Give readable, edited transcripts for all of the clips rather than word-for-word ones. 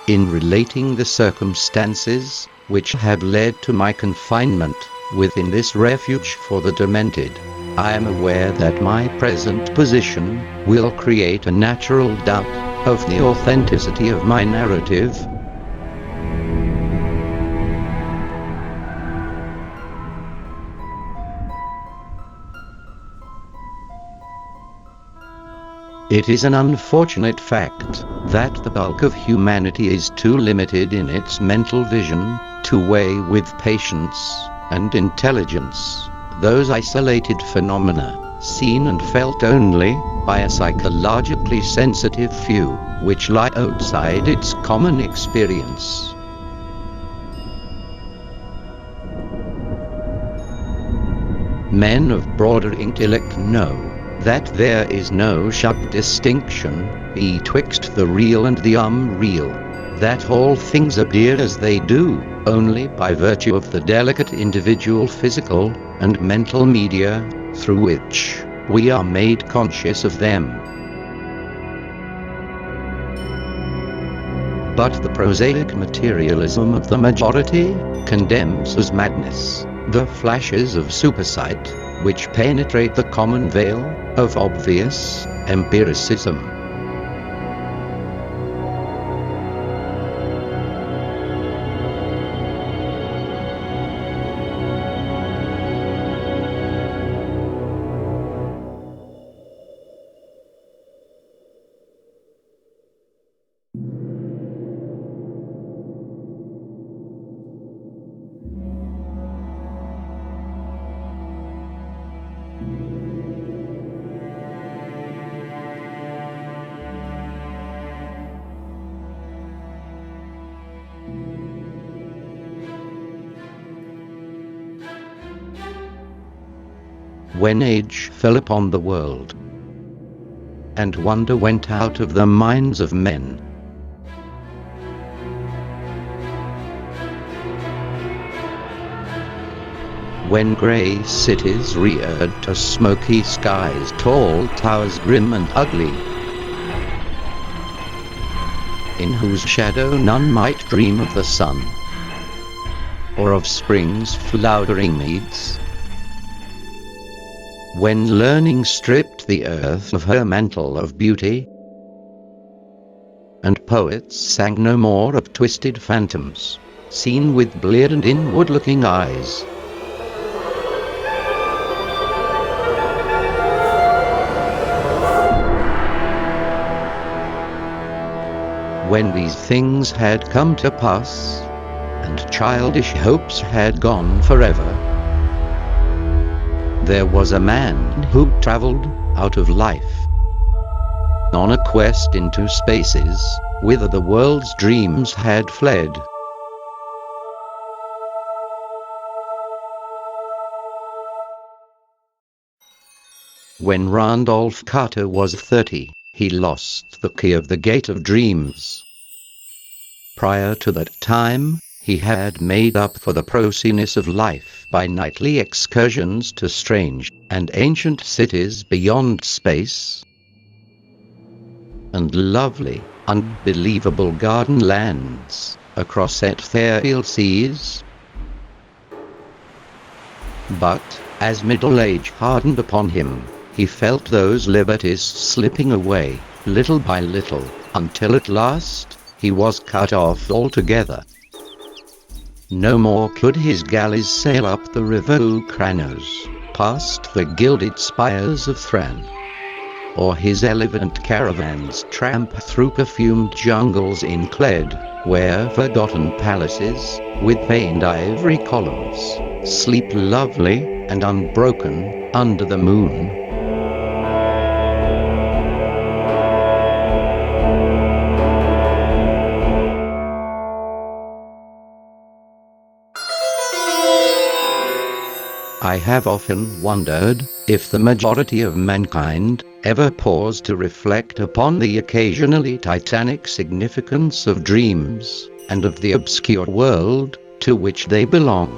In relating the circumstances which have led to my confinement within this refuge for the demented, I am aware that my present position will create a natural doubt of the authenticity of my narrative. It is an unfortunate fact that the bulk of humanity is too limited in its mental vision to weigh with patience and intelligence those isolated phenomena, seen and felt only by a psychologically sensitive few, which lie outside its common experience. Men of broader intellect know that there is no sharp distinction betwixt the real and the unreal, that all things appear as they do only by virtue of the delicate individual physical and mental media through which we are made conscious of them. But the prosaic materialism of the majority condemns as madness the flashes of supersight which penetrate the common veil of obvious empiricism. When age fell upon the world, and wonder went out of the minds of men, when grey cities reared to smoky skies, tall towers grim and ugly, in whose shadow none might dream of the sun, or of spring's flowering meads, when learning stripped the earth of her mantle of beauty, and poets sang no more of twisted phantoms, seen with bleared and inward-looking eyes, when these things had come to pass, and childish hopes had gone forever, there was a man who traveled out of life on a quest into spaces whither the world's dreams had fled. When Randolph Carter was 30, he lost the key of the gate of dreams. Prior to that time, he had made up for the prosiness of life by nightly excursions to strange and ancient cities beyond space, and lovely, unbelievable garden lands across ethereal seas. But, as middle age hardened upon him, he felt those liberties slipping away, little by little, until at last he was cut off altogether. No more could his galleys sail up the river Ukrainos, past the gilded spires of Thran, or his elephant caravans tramp through perfumed jungles in Cled, where forgotten palaces, with veined ivory columns, sleep lovely and unbroken under the moon. I have often wondered if the majority of mankind ever pause to reflect upon the occasionally titanic significance of dreams, and of the obscure world to which they belong.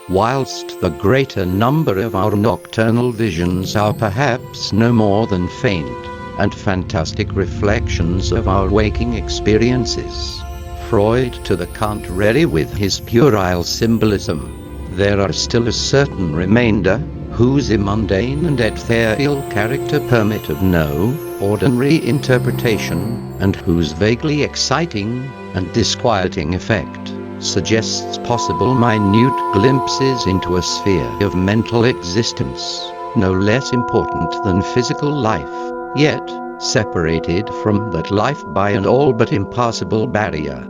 Whilst the greater number of our nocturnal visions are perhaps no more than faint and fantastic reflections of our waking experiences, Freud to the contrary with his puerile symbolism, there are still a certain remainder whose mundane and ethereal character permit of no ordinary interpretation, and whose vaguely exciting and disquieting effect suggests possible minute glimpses into a sphere of mental existence, no less important than physical life, yet separated from that life by an all but impassable barrier.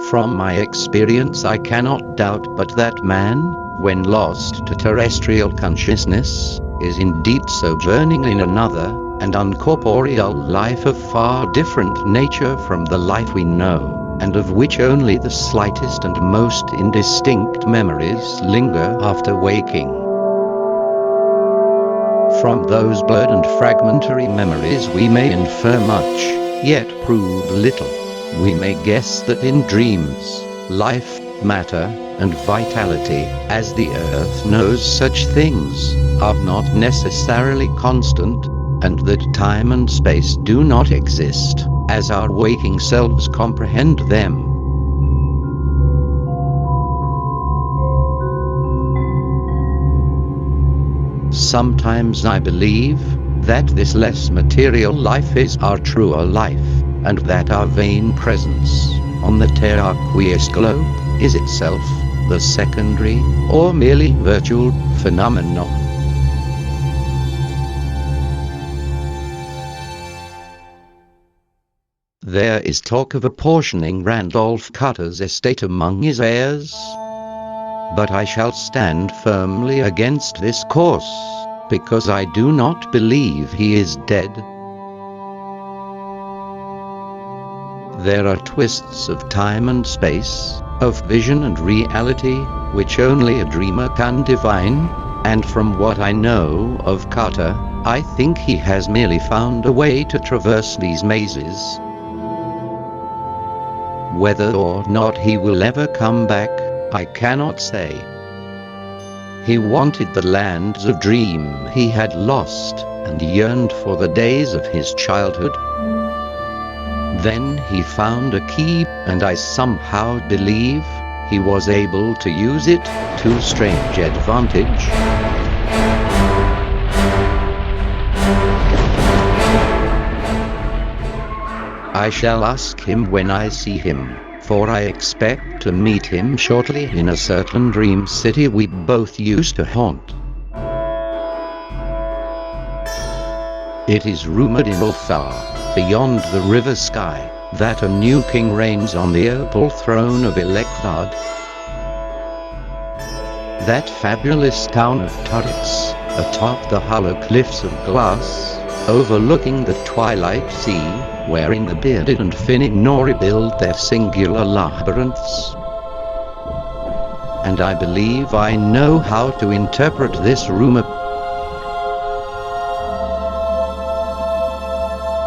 From my experience I cannot doubt but that man, when lost to terrestrial consciousness, is indeed sojourning in another and uncorporeal life of far different nature from the life we know, and of which only the slightest and most indistinct memories linger after waking. From those blurred and fragmentary memories we may infer much, yet prove little. We may guess that in dreams, life, matter, and vitality, as the earth knows such things, are not necessarily constant, and that time and space do not exist, as our waking selves comprehend them. Sometimes I believe that this less material life is our truer life, and that our vain presence on the terraqueous globe is itself the secondary, or merely virtual, phenomenon. There is talk of apportioning Randolph Carter's estate among his heirs, but I shall stand firmly against this course, because I do not believe he is dead. There are twists of time and space, of vision and reality, which only a dreamer can divine, and from what I know of Carter, I think he has merely found a way to traverse these mazes. Whether or not he will ever come back, I cannot say. He wanted the lands of dream he had lost, and yearned for the days of his childhood. Then he found a key, and I somehow believe he was able to use it to strange advantage. I shall ask him when I see him, for I expect to meet him shortly in a certain dream city we both used to haunt. It is rumored in Ulthar, beyond the river sky, that a new king reigns on the opal throne of Electhard. That fabulous town of turrets, atop the hollow cliffs of glass, overlooking the twilight sea, wherein the bearded and finning Nori build their singular labyrinths. And I believe I know how to interpret this rumor.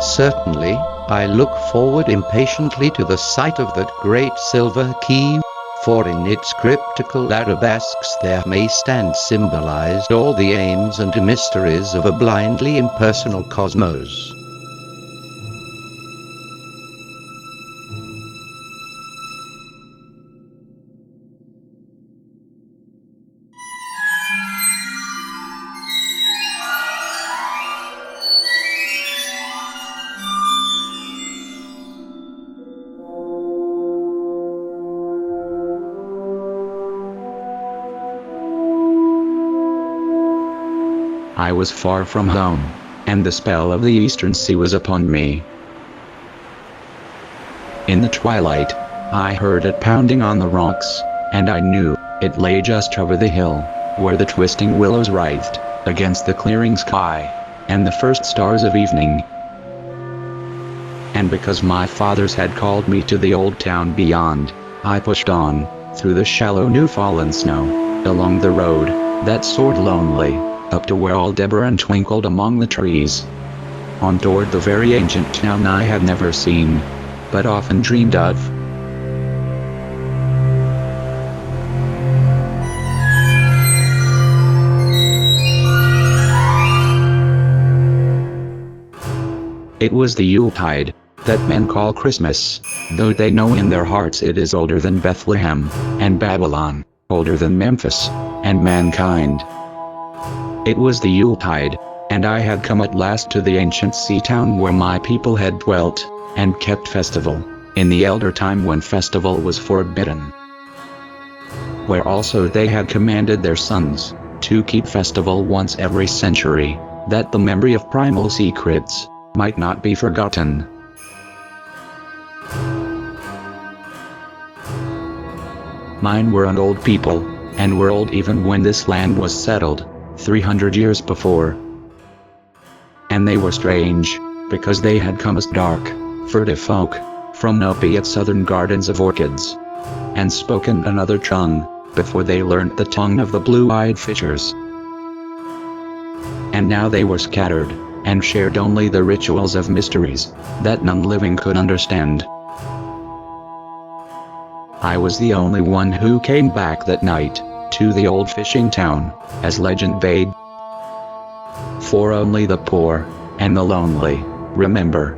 Certainly, I look forward impatiently to the sight of that great silver key, for in its cryptical arabesques there may stand symbolized all the aims and mysteries of a blindly impersonal cosmos. I was far from home, and the spell of the eastern sea was upon me. In the twilight, I heard it pounding on the rocks, and I knew it lay just over the hill, where the twisting willows writhed against the clearing sky, and the first stars of evening. and because my fathers had called me to the old town beyond, I pushed on, through the shallow new fallen snow, along the road, that soared lonely, up to where Aldebaran twinkled among the trees. On toward the very ancient town I had never seen, but often dreamed of. It was the Yuletide, that men call Christmas, though they know in their hearts it is older than Bethlehem, and Babylon, older than Memphis, and mankind. It was the Yuletide, and I had come at last to the ancient sea town where my people had dwelt, and kept festival, in the elder time when festival was forbidden. Where also they had commanded their sons, to keep festival once every century, that the memory of primal secrets might not be forgotten. Mine were an old people, and were old even when this land was settled, 300 years before. And they were strange, because they had come as dark, furtive folk, from opiate southern gardens of orchids, and spoken another tongue, before they learnt the tongue of the blue-eyed fishers. And now they were scattered, and shared only the rituals of mysteries, that none living could understand. I was the only one who came back that night, to the old fishing town, as legend bade. For only the poor, and the lonely, remember.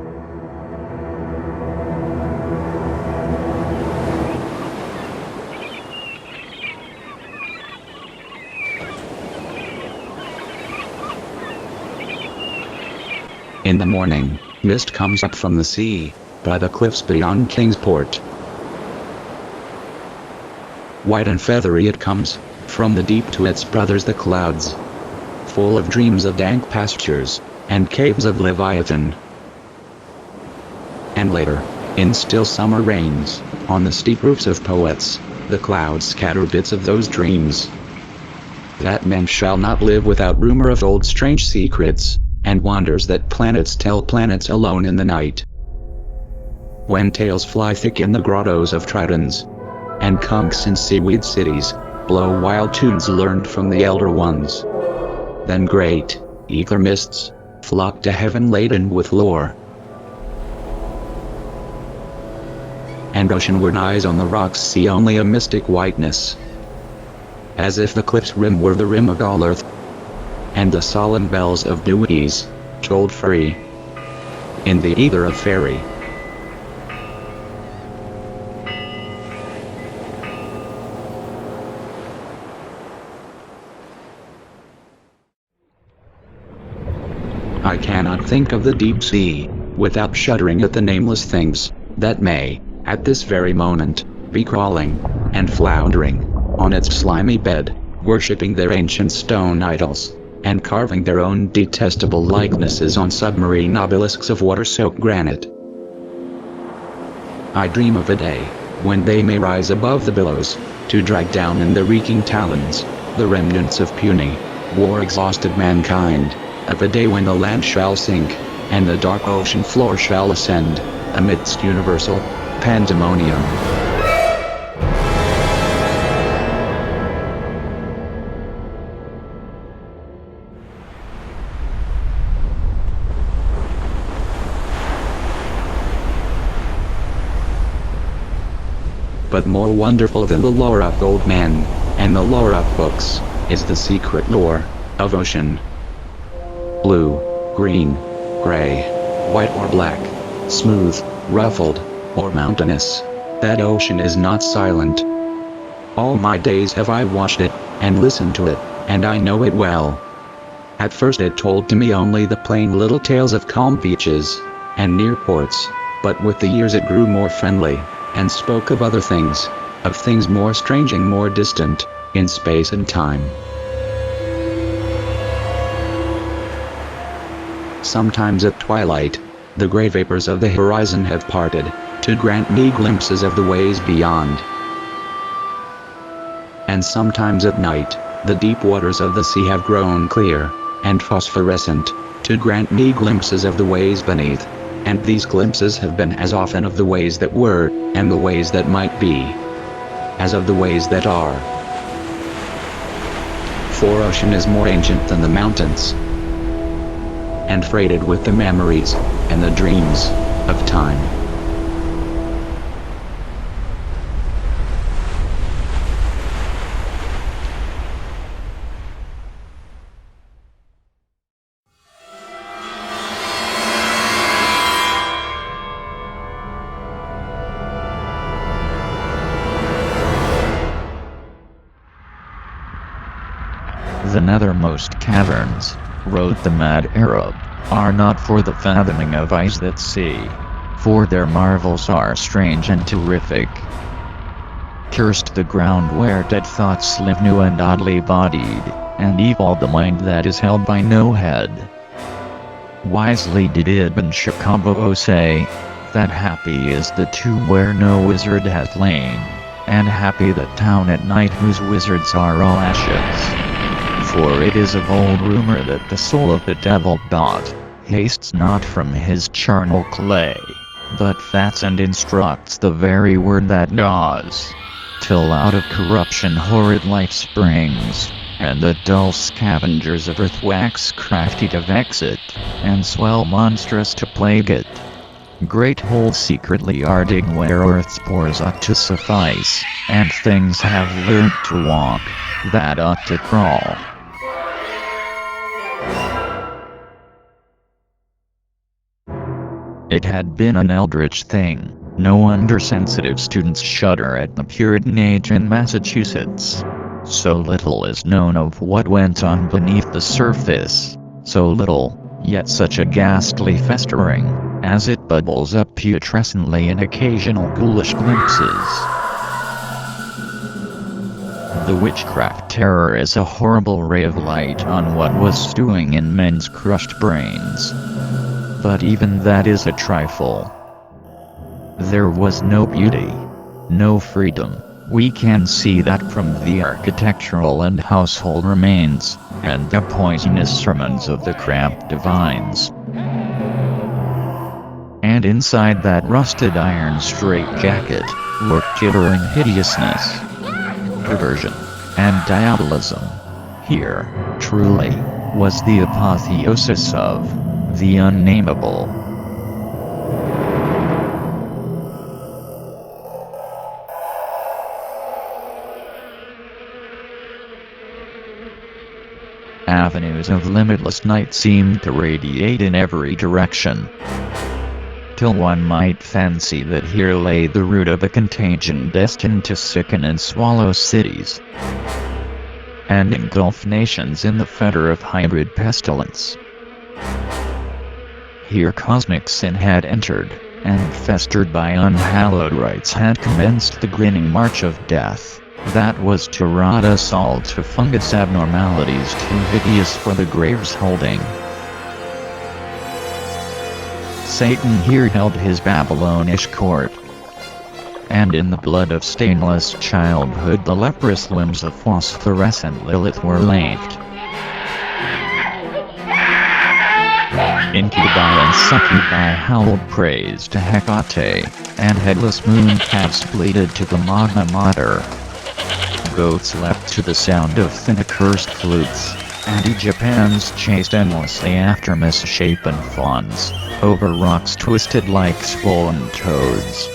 In the morning, mist comes up from the sea, by the cliffs beyond Kingsport. White and feathery it comes, from the deep to its brothers the clouds. Full of dreams of dank pastures, and caves of Leviathan. And later, in still summer rains, on the steep roofs of poets, the clouds scatter bits of those dreams. That men shall not live without rumor of old strange secrets, and wonders that planets tell planets alone in the night. When tales fly thick in the grottos of tritons, and conchs in seaweed cities, blow wild tunes learned from the elder ones. Then great, eager mists, flock to heaven laden with lore. And oceanward eyes on the rocks see only a mystic whiteness, as if the cliff's rim were the rim of all earth, and the solemn bells of Dewey's tolled free in the ether of fairy. I cannot think of the deep sea, without shuddering at the nameless things, that may, at this very moment, be crawling, and floundering, on its slimy bed, worshipping their ancient stone idols, and carving their own detestable likenesses on submarine obelisks of water-soaked granite. I dream of a day, when they may rise above the billows, to drag down in their reeking talons, the remnants of puny, war-exhausted mankind, of a day when the land shall sink, and the dark ocean floor shall ascend, amidst universal pandemonium. But more wonderful than the lore of old men, and the lore of books, is the secret lore of ocean. Blue, green, gray, white or black, smooth, ruffled, or mountainous, that ocean is not silent. All my days have I watched it, and listened to it, and I know it well. At first it told to me only the plain little tales of calm beaches, and near ports, but with the years it grew more friendly, and spoke of other things, of things more strange and more distant, in space and time. Sometimes at twilight, the gray vapors of the horizon have parted, to grant me glimpses of the ways beyond. And sometimes at night, the deep waters of the sea have grown clear, and phosphorescent, to grant me glimpses of the ways beneath. And these glimpses have been as often of the ways that were, and the ways that might be, as of the ways that are. For ocean is more ancient than the mountains, and freighted with the memories, and the dreams, of time. The nethermost caverns, wrote the mad Arab, are not for the fathoming of eyes that see, for their marvels are strange and terrific. Cursed the ground where dead thoughts live, new and oddly bodied, and evil the mind that is held by no head. Wisely did Ibn Shakabo say, that happy is the tomb where no wizard hath lain, and happy the town at night whose wizards are all ashes. For it is of old rumor that the soul of the devil bought hastes not from his charnel clay, but fats and instructs the very word that gnaws, till out of corruption horrid life springs, and the dull scavengers of earth wax crafty to vex it, and swell monstrous to plague it. Great holes secretly are dig where earth's pores ought to suffice, and things have learnt to walk that ought to crawl. It had been an eldritch thing. No wonder sensitive students shudder at the Puritan age in Massachusetts. So little is known of what went on beneath the surface. So little, yet such a ghastly festering, as it bubbles up putrescently in occasional ghoulish glimpses. The witchcraft terror is a horrible ray of light on what was stewing in men's crushed brains. But even that is a trifle. There was no beauty, no freedom. We can see that from the architectural and household remains, and the poisonous sermons of the cramped divines. And inside that rusted iron straitjacket lurked gibbering hideousness, perversion, and diabolism. Here, truly, was the apotheosis of the unnameable. Avenues of limitless night seemed to radiate in every direction, till one might fancy that here lay the root of a contagion destined to sicken and swallow cities, and engulf nations in the fetter of hybrid pestilence. Here cosmic sin had entered, and festered by unhallowed rites had commenced the grinning march of death, that was to rot us all to fungus abnormalities too hideous for the grave's holding. Satan here held his Babylonish court, and in the blood of stainless childhood the leprous limbs of phosphorescent Lilith were laved. Incubi and succubi howled praise to Hecate, and headless moon calves bleated to the Magna Mater. Goats leapt to the sound of thin accursed flutes, and Egyptians chased endlessly after misshapen fawns, over rocks twisted like swollen toads.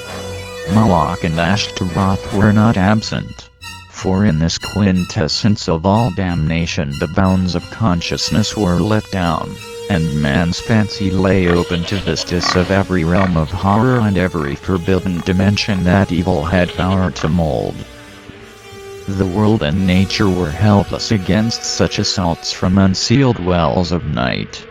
Moloch and Ashtaroth were not absent, for in this quintessence of all damnation the bounds of consciousness were let down, and man's fancy lay open to vistas of every realm of horror and every forbidden dimension that evil had power to mold. The world and nature were helpless against such assaults from unsealed wells of night.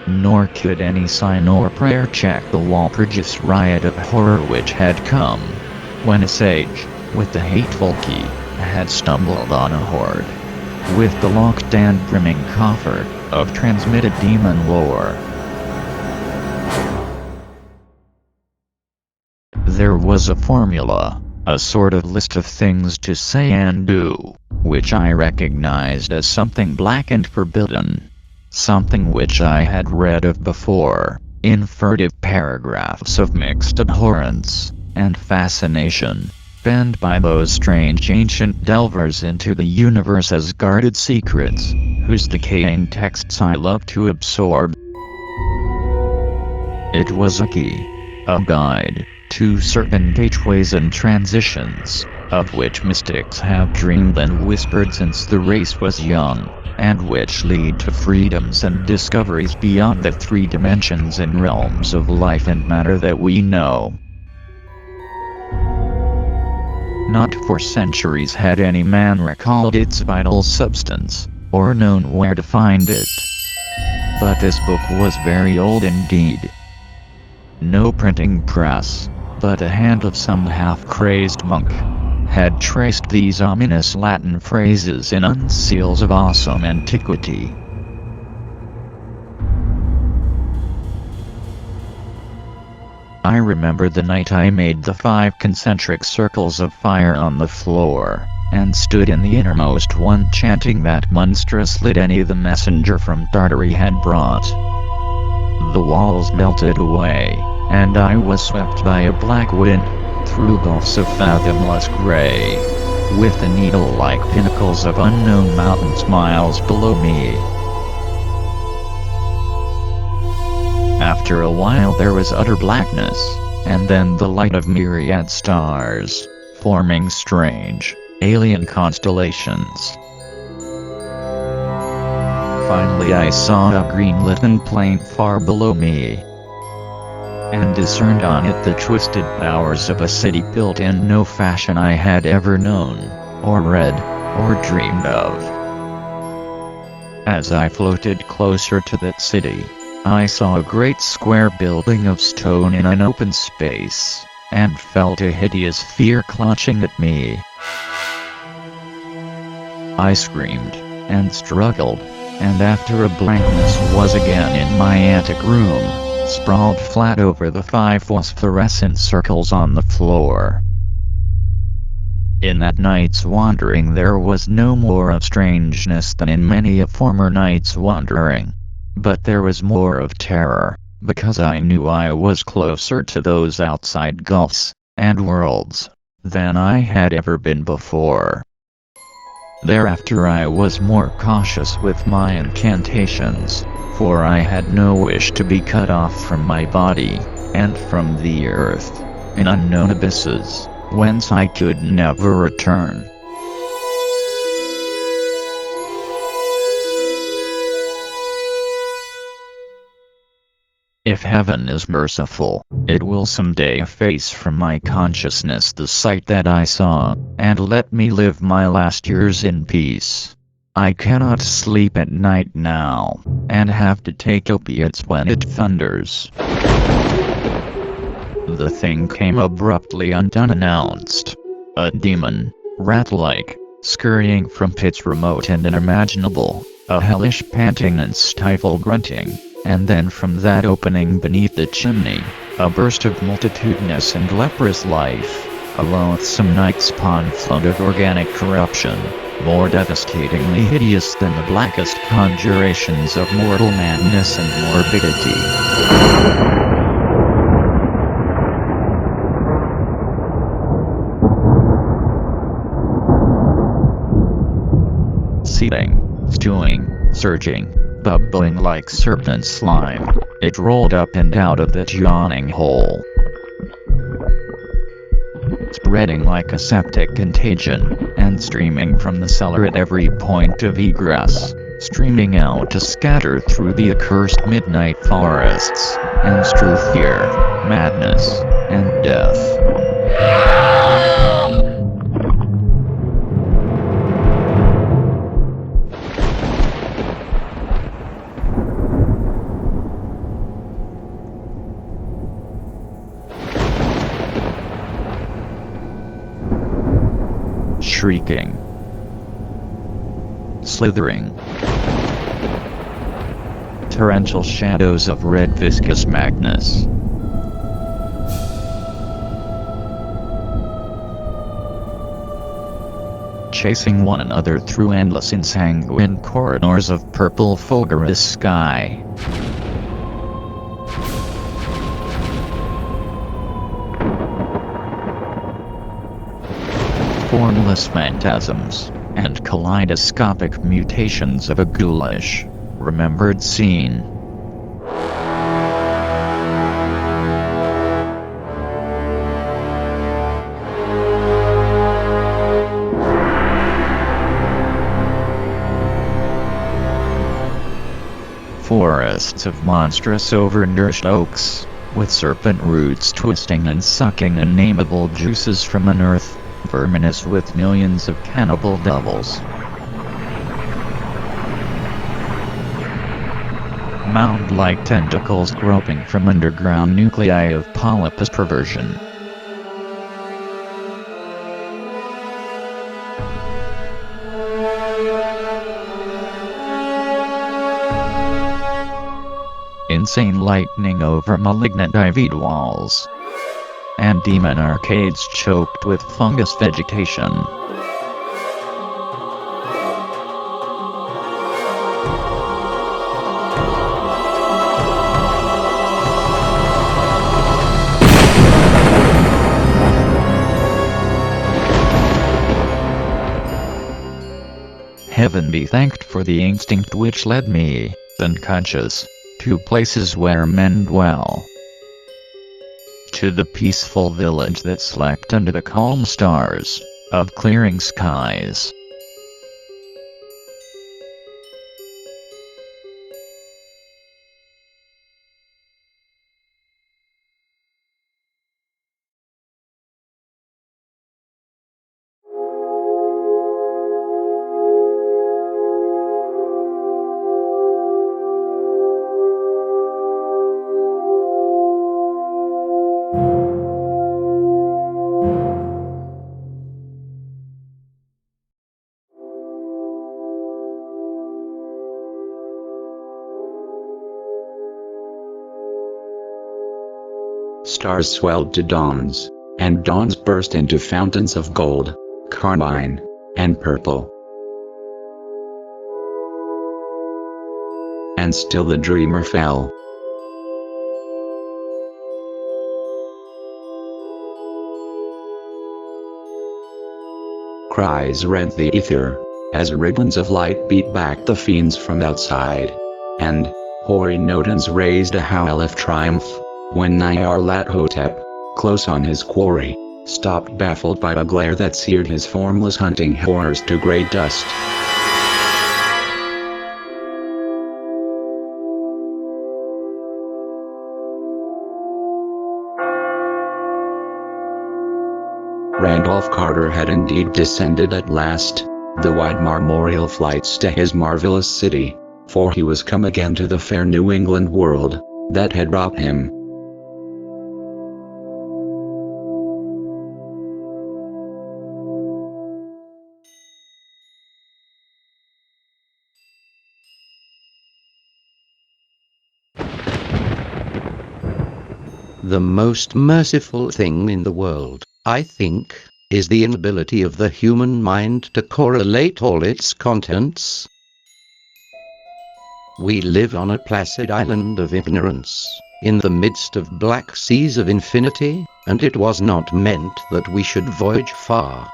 Nor could any sign or prayer check the Walpurgis riot of horror which had come, when a sage, with the hateful key, had stumbled on a hoard, with the locked and brimming coffer of transmitted demon lore. There was a formula, a sort of list of things to say and do, which I recognized as something black and forbidden, something which I had read of before, in furtive paragraphs of mixed abhorrence and fascination, penned by those strange ancient delvers into the universe's guarded secrets, whose decaying texts I love to absorb. It was a key, a guide, to certain gateways and transitions, of which mystics have dreamed and whispered since the race was young, and which lead to freedoms and discoveries beyond the 3 dimensions and realms of life and matter that we know. Not for centuries had any man recalled its vital substance, or known where to find it. But this book was very old indeed. No printing press, but a hand of some half-crazed monk, had traced these ominous Latin phrases in unseals of awesome antiquity. I remember the night I made the 5 concentric circles of fire on the floor, and stood in the innermost one chanting that monstrous litany the messenger from Tartary had brought. The walls melted away, and I was swept by a black wind, through gulfs of fathomless gray, with the needle-like pinnacles of unknown mountains miles below me. After a while there was utter blackness, and then the light of myriad stars, forming strange, alien constellations. Finally I saw a green-lit plain far below me, and discerned on it the twisted towers of a city built in no fashion I had ever known, or read, or dreamed of. As I floated closer to that city, I saw a great square building of stone in an open space, and felt a hideous fear clutching at me. I screamed, and struggled, and after a blankness was again in my attic room, sprawled flat over the 5 phosphorescent circles on the floor. In that night's wandering there was no more of strangeness than in many a former night's wandering. But there was more of terror, because I knew I was closer to those outside gulfs and worlds than I had ever been before. Thereafter I was more cautious with my incantations, for I had no wish to be cut off from my body, and from the earth, in unknown abysses, whence I could never return. If heaven is merciful, it will someday efface from my consciousness the sight that I saw, and let me live my last years in peace. I cannot sleep at night now, and have to take opiates when it thunders. The thing came abruptly and unannounced. A demon, rat-like, scurrying from pits remote and unimaginable, a hellish panting and stifled grunting. And then from that opening beneath the chimney, a burst of multitudinous and leprous life, a loathsome night-spawn flood of organic corruption, more devastatingly hideous than the blackest conjurations of mortal madness and morbidity. Seething, stewing, surging, bubbling like serpent slime, it rolled up and out of that yawning hole, spreading like a septic contagion, and streaming from the cellar at every point of egress, streaming out to scatter through the accursed midnight forests, and strew fear, madness, and death. Shrieking, slithering, torrential shadows of red viscous madness. Chasing one another through endless ensanguined corridors of purple fulgurous sky. formless phantasms, and kaleidoscopic mutations of a ghoulish, remembered scene. Forests of monstrous overnourished oaks, with serpent roots twisting and sucking unnameable juices from an earth verminous with millions of cannibal devils. Mound-like tentacles groping from underground nuclei of polypus perversion. Insane lightning over malignant ivied walls. And demon arcades choked with fungus vegetation. Heaven be thanked for the instinct which led me, unconscious, to places where men dwell. To the peaceful village that slept under the calm stars of clearing skies. Stars swelled to dawns, and dawns burst into fountains of gold, carmine, and purple. And still the dreamer fell. Cries rent the ether, as ribbons of light beat back the fiends from outside. And hoary Notans raised a howl of triumph, when Nyarlathotep, close on his quarry, stopped baffled by a glare that seared his formless hunting horrors to grey dust. Randolph Carter had indeed descended at last, the wide marmoreal flights to his marvelous city, for he was come again to the fair New England world, that had robbed him. The most merciful thing in the world, I think, is the inability of the human mind to correlate all its contents. We live on a placid island of ignorance, in the midst of black seas of infinity, and it was not meant that we should voyage far.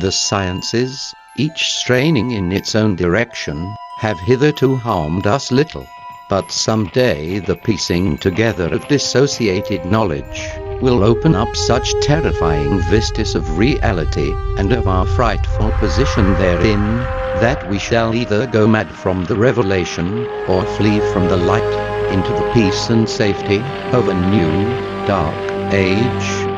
The sciences, each straining in its own direction, have hitherto harmed us little. But someday the piecing together of dissociated knowledge will open up such terrifying vistas of reality, and of our frightful position therein, that we shall either go mad from the revelation, or flee from the light, into the peace and safety of a new, dark age.